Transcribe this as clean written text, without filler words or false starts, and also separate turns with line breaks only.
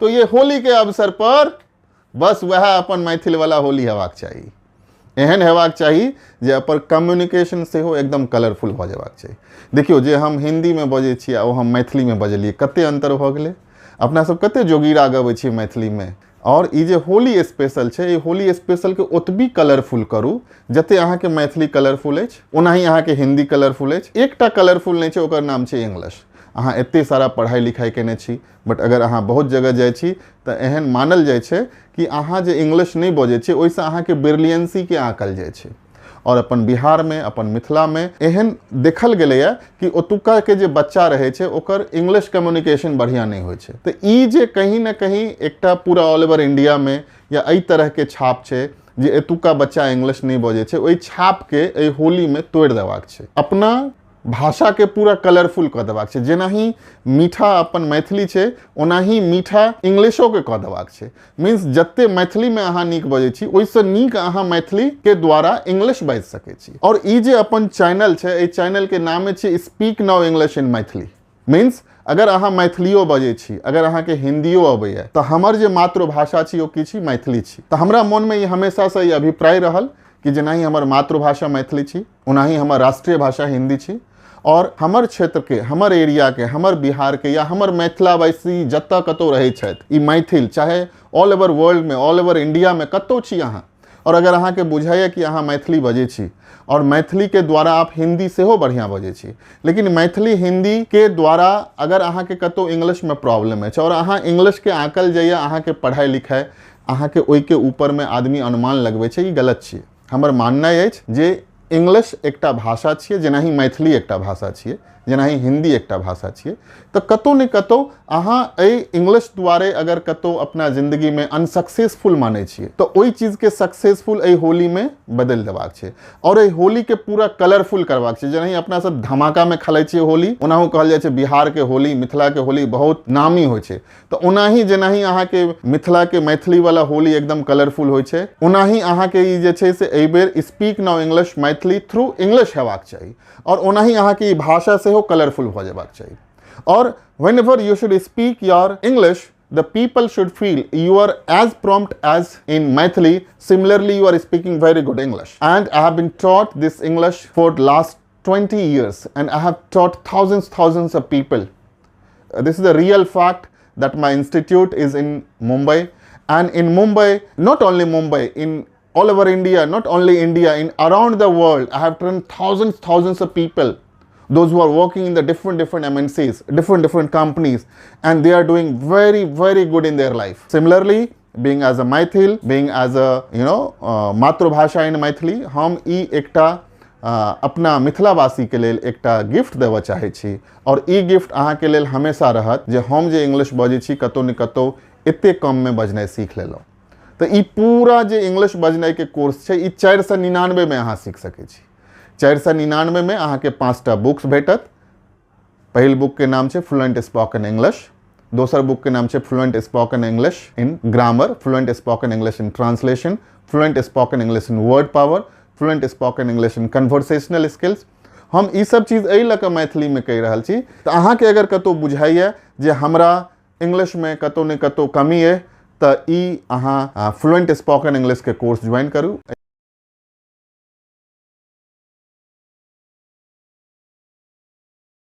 तो ये होली के अवसर पर बस वह अपन मैथिल वाला होली हेबाक चाही, एहन हेबाक चाही जे अपन कम्युनिकेशन से हो एकदम कलरफुल भ जेबाक चाही। देखियो जे हम हिंदी में बजे छी आ हम मैथिली में बजलिए, कते अंतर भ गेलै। अपना सब कते जोगीरा गबै छी मैथिली में, और ई जे होली स्पेशल छै, ई होली स्पेशल के ओतबी कलरफुल करू जते अहाँ के मैथिली कलरफुल अछि, ओनाही अहाँ के हिंदी कलरफुल अछि। एकटा कलरफुल नहीं छै, ओकर नाम छै इंग्लिश। अहाँ एते सारा पढ़ाई लिखाई केने छी, बट अगर अहाँ बहुत जगह जाय छी तो एहन मानल जाय छै कि अहाँ जे इंग्लिश नहीं बजे छी ओइसे अहाँ के ब्रिलियंसी के आंकल जाय छै। और अपन बिहार में, अपन मिथिला में एहन देखल गेलै कि ओतुका के जे बच्चा रहे छै ओकर इंग्लिश कम्युनिकेशन बढ़िया नहीं होय छै। तो ई जे कहीं ना कहीं एकटा पूरा ऑल ओवर इंडिया में या एई तरह के छाप छै जे एतुका बच्चा इंग्लिश नहीं बजे छै, ओई छाप के एई होली में तोड़ देबाक छै। अपना भाषा के पूरा कलरफुल क देबाक छै। जेनाही मीठा अपन मैथिली छै, ओनाही मीठा इंग्लिशो के क देबाक छै। मीन्स जत्ते मैथिली में अहाँ नीक बजे छी, ओइसे नीक अहाँ मैथिली के द्वारा इंग्लिश बाजि सकै छी। और ई जे अपन चैनल छै, एई चैनल के नाम छै speak now English in Maithili. Means अगर अहाँ मैथिलियो बजे छी, अगर अहाँ के हिंदियो अबैया, तो हमर जे मातृभाषा छी ओ की छी? मैथिली छी। तो हमरा मन में ई हमेशा से ई अभिप्राय रहल कि जेनाही हमर मातृभाषा मैथिली छी, ओनाही हमर राष्ट्रीय भाषा हिंदी छी। और हमर क्षेत्र के, हमर एरिया के, हमर बिहार के या हमर मैथिलावासी जत्ता कतौ रहे छथि, ई मैथिल चाहे ऑल ओवर वर्ल्ड में, ऑल ओवर इंडिया में कतौ छी अहाँ, और अगर अहाँ के बुझाइए कि अहाँ मैथिली बजे छी और मैथिली के द्वारा आप हिंदी सेहो बढ़िया बजे छी, लेकिन मैथिली हिंदी के द्वारा अगर अहाँ के कतौ इंग्लिश में प्रॉब्लम है और अहाँ इंग्लिश के आंकल जाइए, अहाँ के पढ़ाई लिखाई, अहाँ के ओई के ऊपर में आदमी अनुमान लगबै छै, ई गलत छियै। हमर माननाइ अछि जे इंग्लिश एकटा भाषा छियै, जेनाही मैथिली एकटा भाषा छियै, जेनाही हिंदी एकटा भाषा छियै। तो कतौ ने कतौ अहाँ एई इंग्लिश द्वारे अगर कतौ अपना जिंदगी में अनसक्सेसफुल माने छियै, तो ओई चीज के सक्सेसफुल एई होली में बदल देबाक छै और एई होली के पूरा कलरफुल करबाक छै। जेनाही अपना सब धमाका में खेलै छियै होली, ओनाहू कहल जाय छै बिहार के होली, मिथिला के होली बहुत नामी होय छै। तो ओनाही जेनाही अहाँ के मिथिला के मैथिली वाला होली एकदम कलरफुल होय छै, ओनाही अहाँ के ई जे छै से एई बेर speak now English Maithili through English हेबाक चाही, और ओनाही अहाँ के ई भाषा से हो कलरफुल हो जेबाक चाही। और whenever you should speak your English, the people should feel you are as prompt as in Maithili. Similarly, you are speaking very good English. And I have been taught this English for last 20 years, and I have taught thousands of people. This is a real fact that my institute is in Mumbai, and in Mumbai, not only Mumbai, in all over India, not only India, in around the world, I have trained thousands of people, those who are working in the different MNCs, different companies, and they are doing very good in their life. Similarly, being as a Maithil, being as a मातृभाषा in Maithili, हम ई एकटा अपना मिथिलावासी के लेल एकटा gift देबऽ चाहे छी, और ई गिफ्ट अहाँ के लेल हमेशा रहत जे हम जे इंग्लिश बजे छी कतौ न कतौ एते कम में बजनाइ सीख लेलहुँ। तो ई पूरा जे इंग्लिश बजनाइ के कोर्स छै, ई 499 में अहाँ सीख सकै छी। 499 में अहाँ के 5टा बुक्स भेटत। पहिल बुक के नाम छै फ्लुएंट स्पोकन इंग्लिश, दोसर बुक के नाम छै fluent spoken English in grammar, fluent spoken English in translation, fluent spoken English in word power, fluent spoken English in conversational skills. हम ई सब चीज एहि लऽ कऽ मैथिली में कहि रहल छी। तो अहाँ के अगर कतौ बुझाइए जे हमरा इंग्लिश में कतौ ने कतौ कमी है, तो ई अहाँ फ्लुएंट स्पोकन इंग्लिश के कोर्स ज्वाइन करू।